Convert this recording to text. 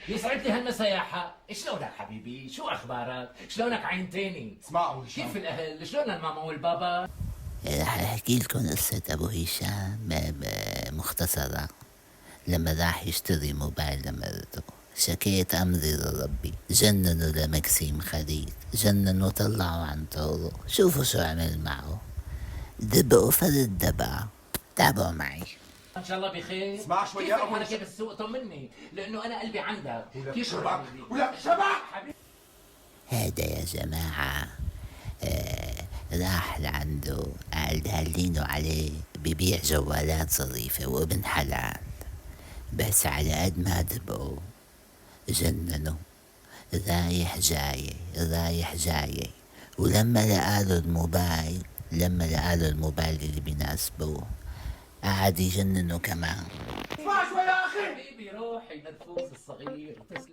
يسعد لي هالمسايحة. شلونك حبيبي؟ شو اخبارك؟ شلونك عين تاني؟ اسمع ابو هشام، كيف الاهل؟ شلون الماما والبابا؟ رح احكي لكم قصة ابو هشام مختصرة. لما راح يشتري موبايل لمرته، شكيت امري لربي، جننوا لمكسيم خليل، جننوا طلعوا عن طوره. شوفوا شو عمل معه، دبقوا فرد دبعه. تابعوا معي. ان شاء الله بخير. اسمع شوي كيف يا أبو الحركة هشام. بالسوق؟ طمني لانه انا قلبي عندك. كيف شباب حبيبي؟ ولك شباب. هذا يا جماعة راح لعنده، قال دالينه عليه ببيع جوالات ظريفة وابن حلال، بس على قد ما دبقوا جننوا، رايح جاي رايح جاي. ولما لقاله الموبايل، لما لقاله الموبايل اللي بيناسبه، قعد يجننه كمان. اسمع شوي يا اخي. حبيبي روحي نرفوز الصغير. تسلم.